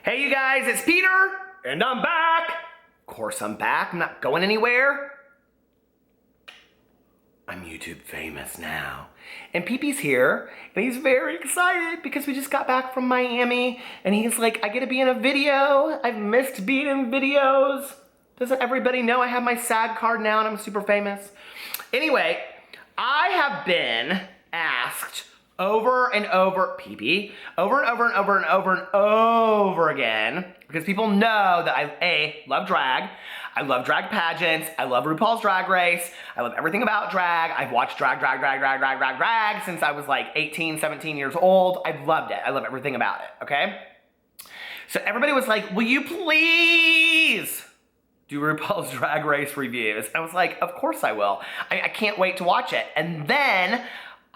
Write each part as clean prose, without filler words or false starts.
Hey you guys, it's Peter, and I'm back. Of course I'm back, I'm not going anywhere. I'm YouTube famous now. And Pee-Pee's here, and he's very excited because we just got back from Miami, and he's like, I get to be in a video. I've missed being in videos. Doesn't everybody know I have my SAG card now and I'm super famous? Anyway, I have been asked over and over, Pee-Pee, over and over and over and over and over again, because people know that I love drag. I love drag pageants. I love RuPaul's Drag Race. I love everything about drag. I've watched drag since I was like 18, 17 years old. I've loved it. I love everything about it, okay? So everybody was like, will you please do RuPaul's Drag Race reviews? I was like, of course I will. I can't wait to watch it. And then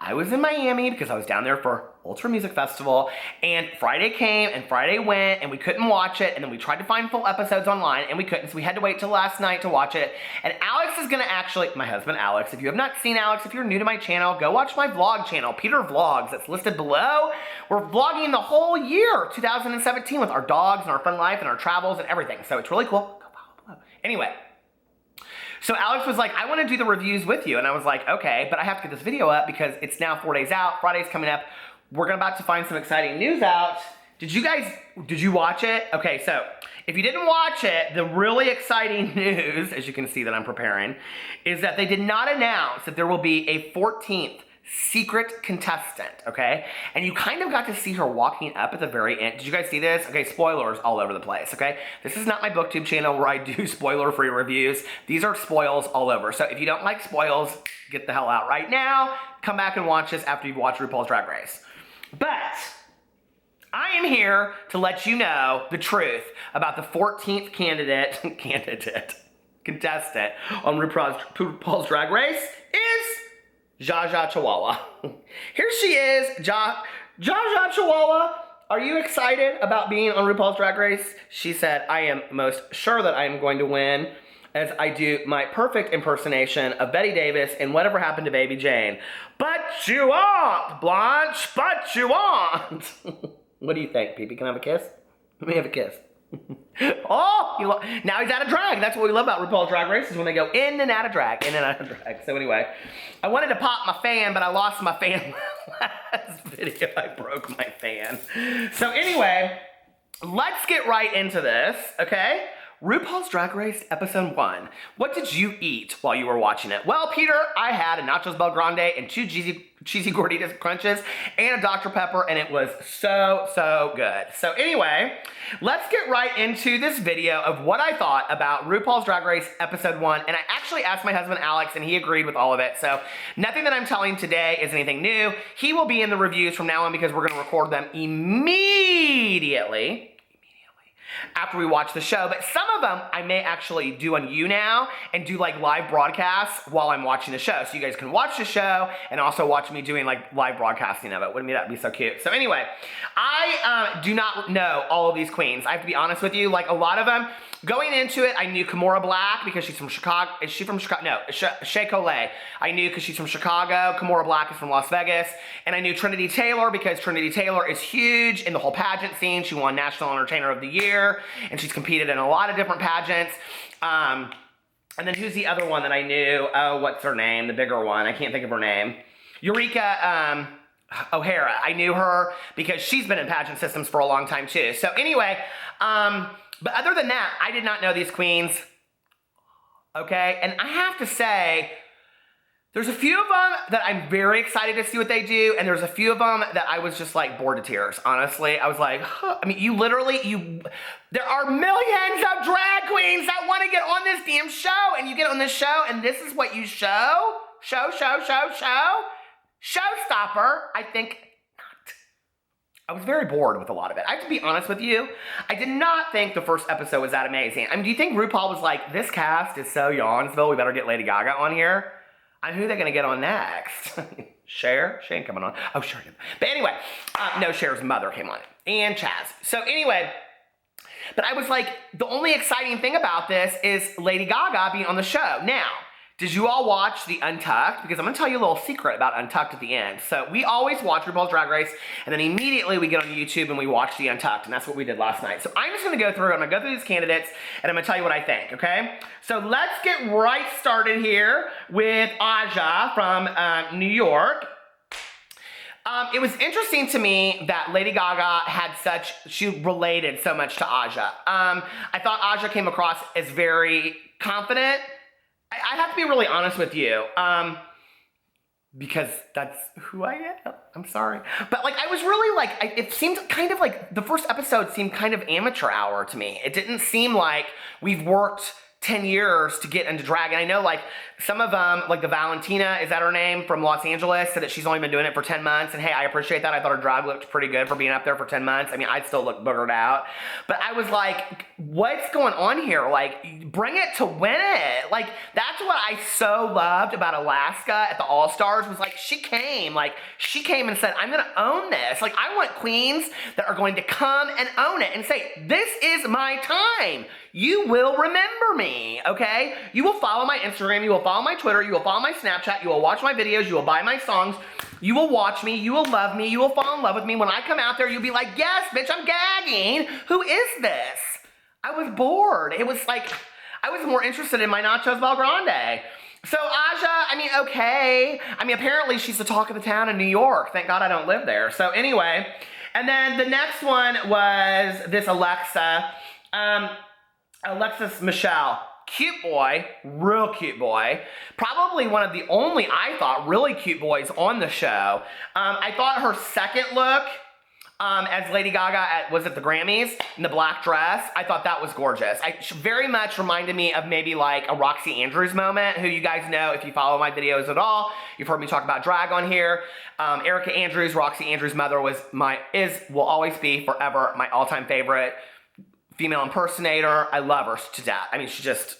I was in Miami because I was down there for Ultra Music Festival, and Friday came and Friday went and we couldn't watch it, and then we tried to find full episodes online and we couldn't, so we had to wait till last night to watch it. And Alex is gonna actually, my husband Alex, if you have not seen Alex, if you're new to my channel, go watch my vlog channel, Peter Vlogs, it's listed below. We're vlogging the whole year, 2017, with our dogs and our fun life and our travels and everything, so it's really cool. Go follow below. Anyway. So Alex was like, I want to do the reviews with you. And I was like, okay, but I have to get this video up because it's now 4 days out. Friday's coming up. We're about to find some exciting news out. Did you watch it? Okay, so if you didn't watch it, the really exciting news, as you can see that I'm preparing, is that they did not announce that there will be a 14th secret contestant, okay? And you kind of got to see her walking up at the very end. Did you guys see this? Okay, spoilers all over the place, okay? This is not my booktube channel where I do spoiler-free reviews. These are spoils all over. So if you don't like spoils, get the hell out right now. Come back and watch this after you've watched RuPaul's Drag Race. But I am here to let you know the truth about the 14th contestant on RuPaul's Drag Race is GAGA Chihuahua. Here she is, GAGA Chihuahua. Are you excited about being on RuPaul's Drag Race? She said, I am most sure that I am going to win as I do my perfect impersonation of Betty Davis in Whatever Happened to Baby Jane. But you won't, Blanche, but you won't. What do you think, Pee-Pee? Can I have a kiss? Let me have a kiss. Oh, now he's out of drag. That's what we love about RuPaul's Drag Race, is when they go in and out of drag, in and out of drag. So anyway, I wanted to pop my fan, but I lost my fan last video. I broke my fan. So anyway, let's get right into this, okay? RuPaul's Drag Race Episode 1. What did you eat while you were watching it? Well, Peter, I had a Nachos Bel Grande and 2 cheesy Gorditas Crunches and a Dr. Pepper, and it was so good. So anyway, let's get right into this video of what I thought about RuPaul's Drag Race Episode 1, and I actually asked my husband Alex, and he agreed with all of it, so nothing that I'm telling today is anything new. He will be in the reviews from now on because we're going to record them immediately after we watch the show, but some of them I may actually do on YouNow and do like live broadcasts while I'm watching the show, so you guys can watch the show and also watch me doing like live broadcasting of it. Wouldn't that be so cute? So anyway, I do not know all of these queens. I have to be honest with you, like a lot of them, going into it, I knew Kimora Black because she's from Chicago. Is she from Chicago? No, Shea Coulee. I knew because she's from Chicago. Kimora Black is from Las Vegas. And I knew Trinity Taylor because Trinity Taylor is huge in the whole pageant scene. She won National Entertainer of the Year, and she's competed in a lot of different pageants. And then who's the other one that I knew? Oh, what's her name? The bigger one. I can't think of her name. Eureka O'Hara. I knew her because she's been in pageant systems for a long time too. So anyway, but other than that, I did not know these queens, okay? And I have to say, there's a few of them that I'm very excited to see what they do, and there's a few of them that I was just like bored to tears, honestly. I was like, huh. I mean, there are millions of drag queens that want to get on this damn show, and you get on this show, and this is what you show? Showstopper? I think not. I was very bored with a lot of it. I have to be honest with you. I did not think the first episode was that amazing. I mean, do you think RuPaul was like, this cast is so Yawnsville, we better get Lady Gaga on here? Who are they going to get on next? Cher? She ain't coming on. Oh, Cher. But anyway, no, Cher's mother came on it. And Chaz. So anyway, but I was like, the only exciting thing about this is Lady Gaga being on the show. Now, Did you all watch the Untucked? Because I'm going to tell you a little secret about Untucked at the end. So we always watch RuPaul's Drag Race, and then immediately we get on YouTube and we watch the Untucked, and that's what we did last night. So I'm just going to go through, I'm going to go through these candidates, and I'm going to tell you what I think, okay? So let's get right started here with Aja from New York. It was interesting to me that Lady Gaga she related so much to Aja. I thought Aja came across as very confident. I have to be really honest with you, because that's who I am. I'm sorry. But like, I was really like, it seemed kind of like, the first episode seemed kind of amateur hour to me. It didn't seem like we've worked 10 years to get into drag. And I know like some of them, like the Valentina, is that her name, from Los Angeles, said that she's only been doing it for 10 months. And hey, I appreciate that. I thought her drag looked pretty good for being up there for 10 months. I mean, I'd still look boogered out. But I was like, what's going on here? Like, bring it to win it. Like, that's what I so loved about Alaska at the All-Stars, was like, she came and said, I'm gonna own this. Like, I want queens that are going to come and own it and say, this is my time. You will remember me, okay? You will follow my Instagram, you will follow my Twitter, you will follow my Snapchat, you will watch my videos, you will buy my songs, you will watch me, you will love me, you will fall in love with me. When I come out there, you'll be like, yes, bitch, I'm gagging. Who is this? I was bored. It was like, I was more interested in my Nachos Belgrande. So Aja, I mean, okay. I mean, apparently she's the talk of the town in New York. Thank God I don't live there. So anyway, and then the next one was this Alexis Michelle. Cute boy, real cute boy. Probably one of the only, I thought, really cute boys on the show. I thought her second look as Lady Gaga at, was it the Grammys, in the black dress, I thought that was gorgeous. She very much reminded me of maybe like a Roxy Andrews moment, who you guys know if you follow my videos at all. You've heard me talk about drag on here. Erica Andrews, Roxy Andrews' mother, will always be forever my all-time favorite female impersonator. I love her to death. I mean, she's just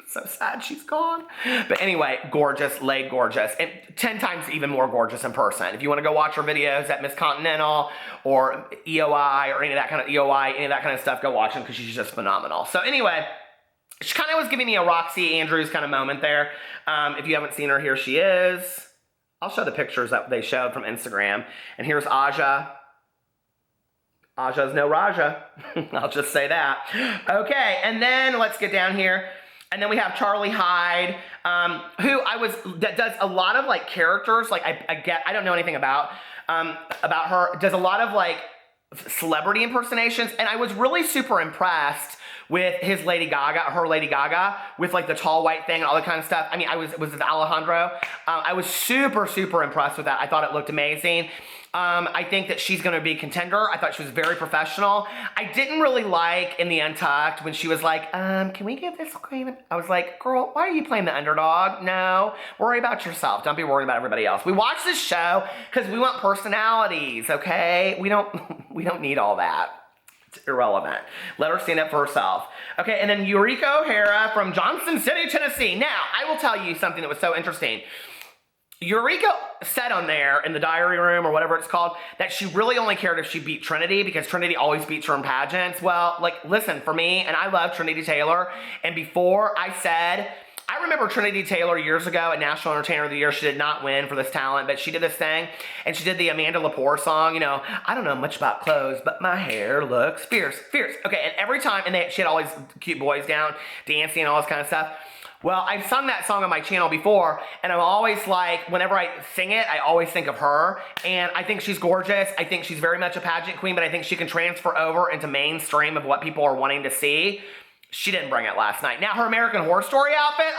so sad she's gone. But anyway, gorgeous, laid gorgeous, and 10 times even more gorgeous in person. If you want to go watch her videos at Miss Continental or EOI or any of that kind of stuff, go watch them, because she's just phenomenal. So anyway, she kind of was giving me a Roxy Andrews kind of moment there. If you haven't seen her, here she is. I'll show the pictures that they showed from Instagram. And here's Aja. Aja's no Raja. I'll just say that. Okay, and then let's get down here. And then we have Charlie Hyde, that does a lot of like characters. Like I don't know anything about her. Does a lot of like celebrity impersonations, and I was really super impressed with her Lady Gaga, with like the tall white thing and all that kind of stuff. I mean, was it Alejandro? I was super, super impressed with that. I thought it looked amazing. I think that she's going to be a contender. I thought she was very professional. I didn't really like in the Untucked when she was like, can we give this queen? I was like, girl, why are you playing the underdog? No, worry about yourself. Don't be worried about everybody else. We watch this show because we want personalities, okay? We don't need all that. It's irrelevant. Let her stand up for herself. Okay, and then Eureka O'Hara from Johnson City, Tennessee. Now, I will tell you something that was so interesting. Eureka said on there in the diary room or whatever it's called that she really only cared if she beat Trinity, because Trinity always beats her in pageants. Well, like, listen, for me, and I love Trinity Taylor, and before I remember Trinity Taylor years ago at National Entertainer of the Year. She did not win for this talent, but she did this thing, and she did the Amanda Lepore song, you know, I don't know much about clothes, but my hair looks fierce, fierce. Okay, and every time, she had always cute boys down, dancing and all this kind of stuff. Well, I've sung that song on my channel before, and I'm always like, whenever I sing it, I always think of her, and I think she's gorgeous. I think she's very much a pageant queen, but I think she can transfer over into mainstream of what people are wanting to see. She didn't bring it last night. Now, her American Horror Story outfit,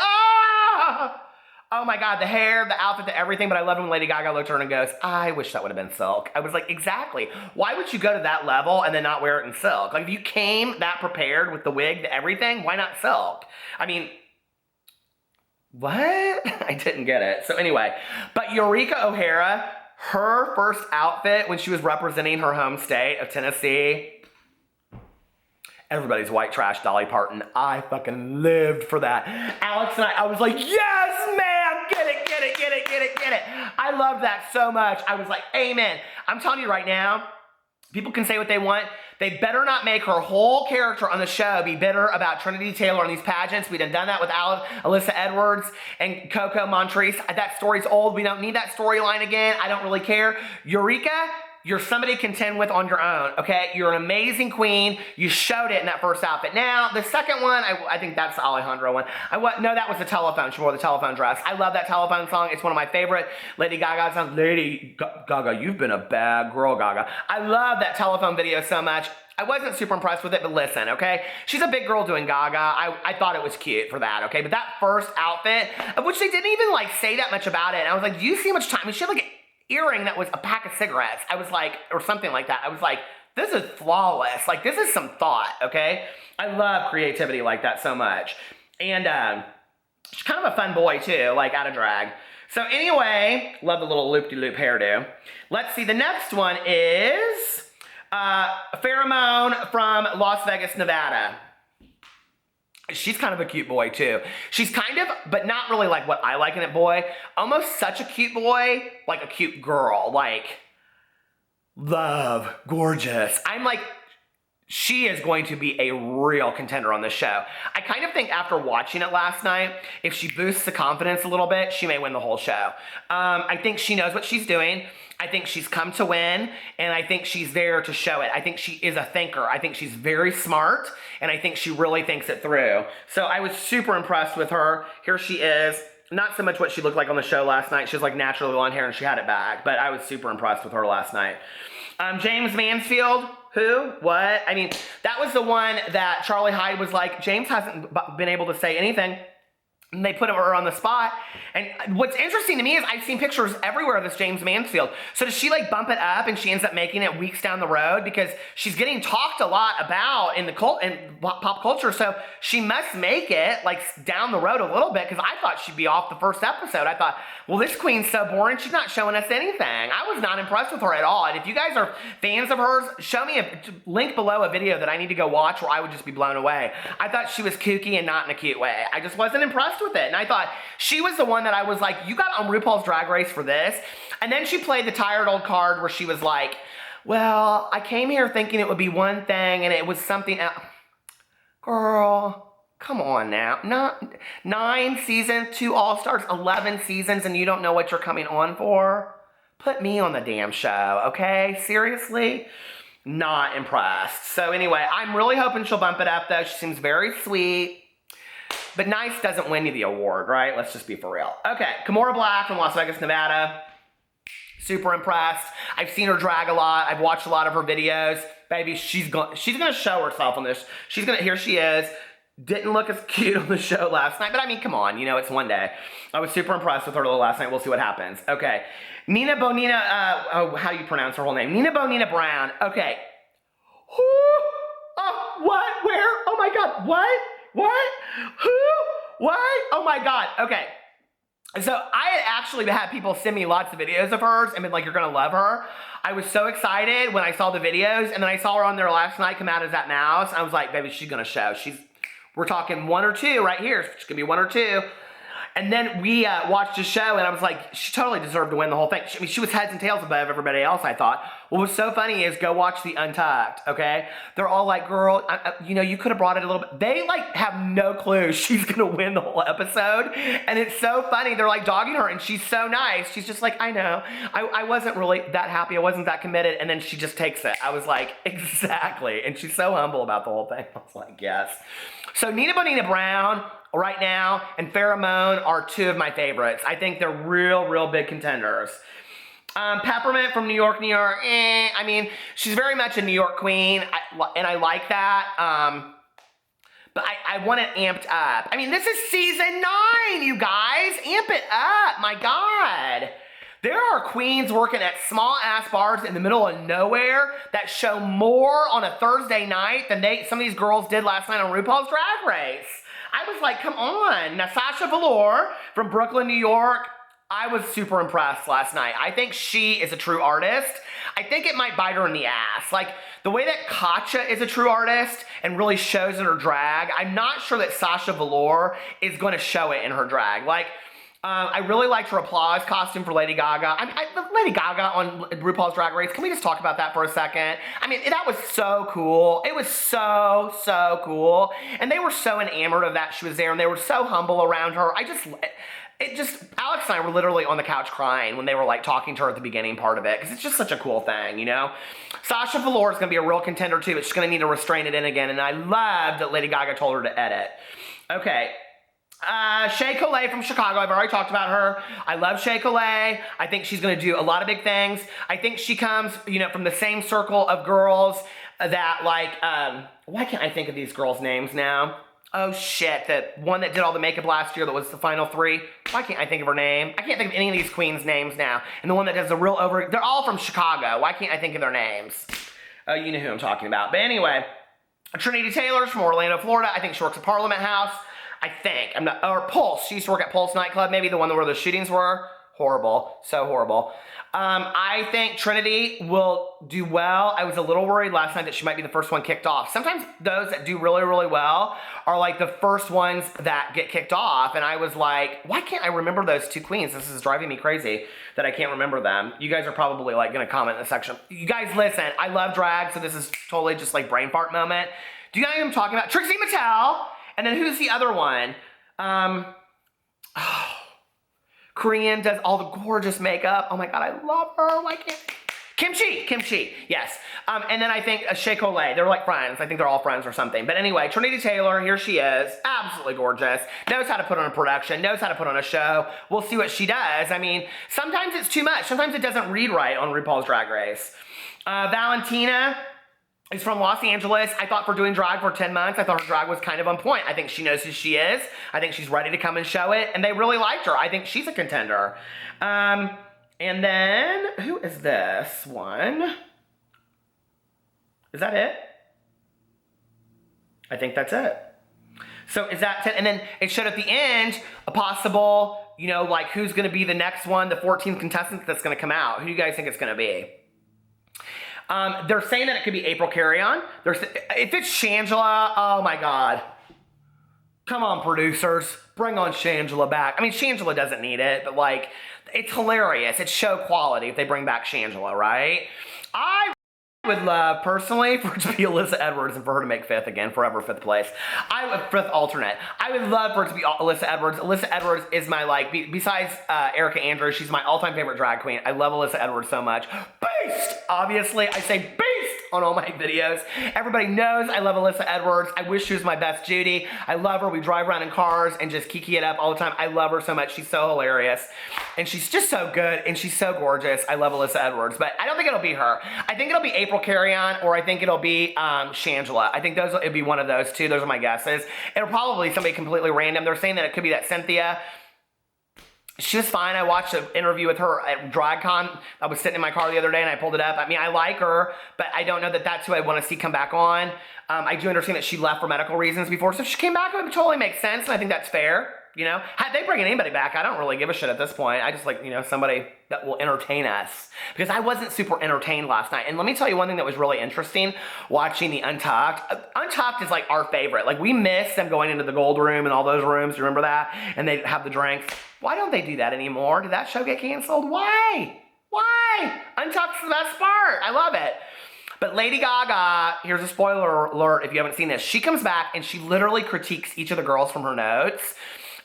oh my God, the hair, the outfit, the everything, but I loved when Lady Gaga looked at her and goes, I wish that would have been silk. I was like, exactly. Why would you go to that level and then not wear it in silk? Like, if you came that prepared with the wig, the everything, why not silk? I mean, what? I didn't get it. So anyway, but Eureka O'Hara, her first outfit when she was representing her home state of Tennessee, everybody's white trash Dolly Parton. I fucking lived for that. Alex and I was like, yes, man, get it, get it, get it, get it, get it. I loved that so much. I was like, amen. I'm telling you right now, People can say what they want. They better not make her whole character on the show be bitter about Trinity Taylor and these pageants. We done that with Alyssa Edwards and Coco Montrese. That story's old. We don't need that storyline again. I don't really care. Eureka, you're somebody to contend with on your own, okay? You're an amazing queen. You showed it in that first outfit. Now, the second one, I think that's the Alejandro one. No, that was the telephone. She wore the telephone dress. I love that telephone song. It's one of my favorite Lady Gaga songs. Lady Gaga, you've been a bad girl, Gaga. I love that telephone video so much. I wasn't super impressed with it, but listen, okay? She's a big girl doing Gaga. I thought it was cute for that, okay? But that first outfit, of which they didn't even, like, say that much about it, and I was like, do you see how much time? I mean, she had, like, earring that was a pack of cigarettes. I was like, or something like that. I was like, this is flawless. Like, this is some thought, okay? I love creativity like that so much. And she's kind of a fun boy, too, like, out of drag. So anyway, love the little loop-de-loop hairdo. Let's see, the next one is Pheramone from Las Vegas, Nevada. She's kind of a cute boy, too. She's kind of, but not really like what I like in it boy. Almost such a cute boy, like a cute girl. Like, love, gorgeous. I'm like, she is going to be a real contender on this show. I kind of think after watching it last night, if she boosts the confidence a little bit, she may win the whole show. I think she knows what she's doing. I think she's come to win, and I think she's there to show it. I think she is a thinker. I think she's very smart, and I think she really thinks it through. So I was super impressed with her. Here she is. Not so much what she looked like on the show last night. She was like naturally blonde hair, and she had it back, but I was super impressed with her last night. James Mansfield. Who? What? I mean, that was the one that Charlie Hyde was like, James hasn't been able to say anything. And they put her on the spot. And what's interesting to me is I've seen pictures everywhere of this James Mansfield. So does she like bump it up and she ends up making it weeks down the road? Because she's getting talked a lot about in pop culture. So she must make it like down the road a little bit, because I thought she'd be off the first episode. I thought, well, this queen's so boring. She's not showing us anything. I was not impressed with her at all. And if you guys are fans of hers, show me a link below a video that I need to go watch where I would just be blown away. I thought she was kooky and not in a cute way. I just wasn't impressed with it. And I thought she was the one that I was like, you got on RuPaul's Drag Race for this? And then she played the tired old card where she was like, well, I came here thinking it would be one thing and it was something else. Girl, come on now. 9 seasons, 2 All-Stars, 11 seasons, and you don't know what you're coming on for? Put me on the damn show, okay? Seriously? Not impressed. So anyway, I'm really hoping she'll bump it up, though. She seems very sweet. But nice doesn't win you the award, right? Let's just be for real. Okay, Kimora Black from Las Vegas, Nevada. Super impressed. I've seen her drag a lot. I've watched a lot of her videos. Baby, she's gonna show herself on this. Here she is. Didn't look as cute on the show last night, but I mean, come on, you know, it's one day. I was super impressed with her last night. We'll see what happens. Okay, Nina Bonina, how do you pronounce her whole name? Nina Bonina Brown. Okay. What? Where? Oh my God, what? What? Who? What? Oh my God. Okay. So I had actually had people send me lots of videos of hers and been like, you're going to love her. I was so excited when I saw the videos, and then I saw her on there last night come out as that mouse. I was like, baby, she's going to show. We're talking 1 or 2 right here. It's going to be 1 or 2. And then we watched the show, and I was like, she totally deserved to win the whole thing. She was heads and tails above everybody else, I thought. What was so funny is go watch the Untucked, okay? They're all like, girl, you know, you could have brought it a little bit. They, like, have no clue she's going to win the whole episode. And it's so funny. They're, like, dogging her, and she's so nice. She's just like, I know. I wasn't really that happy. I wasn't that committed. And then she just takes it. I was like, exactly. And she's so humble about the whole thing. I was like, yes. So Nina Bonina Brown right now and Pheramone are 2 of my favorites. I think they're real big contenders. Peppermint from New York, I mean, she's very much a New York queen, and I like that. But I want it amped up. I mean, this is season 9, you guys. Amp it up, my God. There are queens working at small-ass bars in the middle of nowhere that show more on a Thursday night than some of these girls did last night on RuPaul's Drag Race. I was like, come on. Now, Sasha Velour from Brooklyn, New York, I was super impressed last night. I think she is a true artist. I think it might bite her in the ass. Like, the way that Katya is a true artist and really shows in her drag, I'm not sure that Sasha Velour is going to show it in her drag. Like, I really liked her Rupaul'S costume for Lady Gaga. Lady Gaga on RuPaul's Drag Race. Can we just talk about that for a second? I mean, that was so cool. It was so, so cool. And they were so enamored of that she was there, and they were so humble around her. Alex and I were literally on the couch crying when they were like talking to her at the beginning part of it, because it's just such a cool thing, you know? Sasha Velour is going to be a real contender too, but she's going to need to restrain it in again, and I love that Lady Gaga told her to edit. Okay. Shea Coulee from Chicago. I've already talked about her. I love Shea Coulee. I think she's going to do a lot of big things. I think she comes, you know, from the same circle of girls that like, why can't I think of these girls' names now? Oh shit, that one that did all the makeup last year that was the final three. Why can't I think of her name? I can't think of any of these queens' names now. And the one that does the real they're all from Chicago. Why can't I think of their names? Oh, you know who I'm talking about. But anyway, Trinity Taylor's from Orlando, Florida. I think she works at Parliament House. I think. Or Pulse. She used to work at Pulse nightclub, maybe the one where the shootings were. Horrible. So horrible. I think Trinity will do well. I was a little worried last night that she might be the first one kicked off. Sometimes those that do really, really well are like the first ones that get kicked off. And I was like, why can't I remember those two queens? This is driving me crazy that I can't remember them. You guys are probably like going to comment in the section. You guys listen, I love drag, so this is totally just like brain fart moment. Do you know who I'm talking about? Trixie Mattel. And then who's the other one? Korean does all the gorgeous makeup. Oh my God, I love her. Why can't Kimchi, yes. And then I think Shea Coulee. They're like friends. I think they're all friends or something. But anyway, Trinity Taylor, here she is. Absolutely gorgeous. Knows how to put on a production. Knows how to put on a show. We'll see what she does. I mean, sometimes it's too much. Sometimes it doesn't read right on RuPaul's Drag Race. Valentina is from Los Angeles. I thought for doing drag for 10 months, I thought her drag was kind of on point. I think she knows who she is. I think she's ready to come and show it. And they really liked her. I think she's a contender. And then, who is this one? Is that it? I think that's it. So is that 10? And then it showed at the end a possible, you know, like who's going to be the next one, the 14th contestant that's going to come out. Who do you guys think it's going to be? They're saying that it could be April Carry-On. If it's Shangela, oh my God. Come on, producers. Bring on Shangela back. I mean, Shangela doesn't need it, but like, it's hilarious. It's show quality if they bring back Shangela, right? I would love, personally, for it to be Alyssa Edwards and for her to make 5th again, forever 5th place. I would, 5th alternate. I would love for it to be Alyssa Edwards. Alyssa Edwards is my, like, besides Erica Andrews, she's my all-time favorite drag queen. I love Alyssa Edwards so much. Beast! Obviously, I say beast on all my videos. Everybody knows I love Alyssa Edwards. I wish she was my best Judy. I love her. We drive around in cars and just kiki it up all the time. I love her so much. She's so hilarious. And she's just so good, and she's so gorgeous. I love Alyssa Edwards, but I don't think it'll be her. I think it'll be April Carry-On, or I think it'll be Shangela. I think it'll be one of those two. Those are my guesses. It'll probably be somebody completely random. They're saying that it could be that Cynthia. She was fine. I watched an interview with her at DragCon. I was sitting in my car the other day and I pulled it up. I mean, I like her, but I don't know that that's who I want to see come back on. I do understand that she left for medical reasons before, so if she came back, it would totally make sense, and I think that's fair. You know, had they bring anybody back, I don't really give a shit at this point. I just like, you know, somebody that will entertain us. Because I wasn't super entertained last night. And let me tell you one thing that was really interesting watching the Untucked. Untucked is like our favorite. Like we miss them going into the gold room and all those rooms. Do you remember that? And they have the drinks. Why don't they do that anymore? Did that show get canceled? Why? Why? Untucked's the best part. I love it. But Lady Gaga, here's a spoiler alert if you haven't seen this. She comes back and she literally critiques each of the girls from her notes.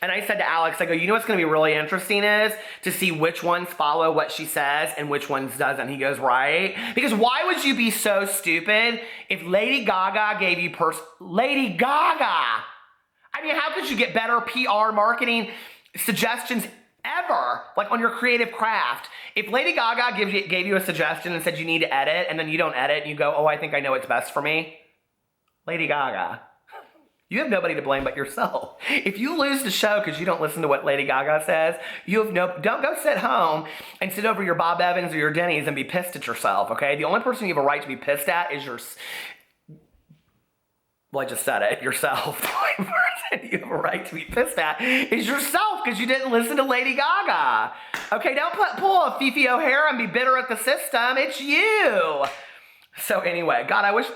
And I said to Alex, I go, you know what's going to be really interesting is to see which ones follow what she says and which ones doesn't. He goes, right? Because why would you be so stupid if Lady Gaga gave you Lady Gaga! I mean, how could you get better PR marketing suggestions ever, like on your creative craft? If Lady Gaga gave you a suggestion and said you need to edit, and then you don't edit and you go, oh, I think I know what's best for me. Lady Gaga. You have nobody to blame but yourself. If you lose the show because you don't listen to what Lady Gaga says, don't go sit home and sit over your Bob Evans or your Denny's and be pissed at yourself, okay? The only person you have a right to be pissed at is well, I just said it, yourself. The only person you have a right to be pissed at is yourself because you didn't listen to Lady Gaga. Okay, don't pull a Fifi O'Hara and be bitter at the system. It's you. So anyway, God, I wish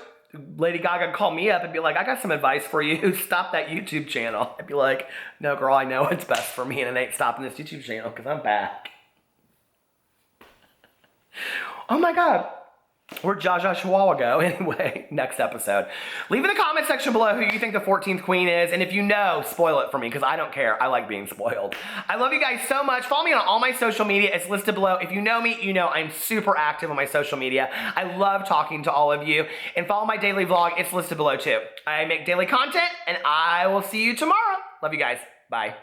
Lady Gaga call me up and be like, I got some advice for you. Stop that YouTube channel. I'd be like, no, girl, I know what's best for me, and it ain't stopping this YouTube channel because I'm back. Oh my God. Where'd Jaja Chihuahua go? Anyway, next episode. Leave in the comment section below who you think the 14th queen is, and if you know, spoil it for me, because I don't care. I like being spoiled. I love you guys so much. Follow me on all my social media. It's listed below. If you know me, you know I'm super active on my social media. I love talking to all of you. And follow my daily vlog. It's listed below too. I make daily content, and I will see you tomorrow. Love you guys. Bye.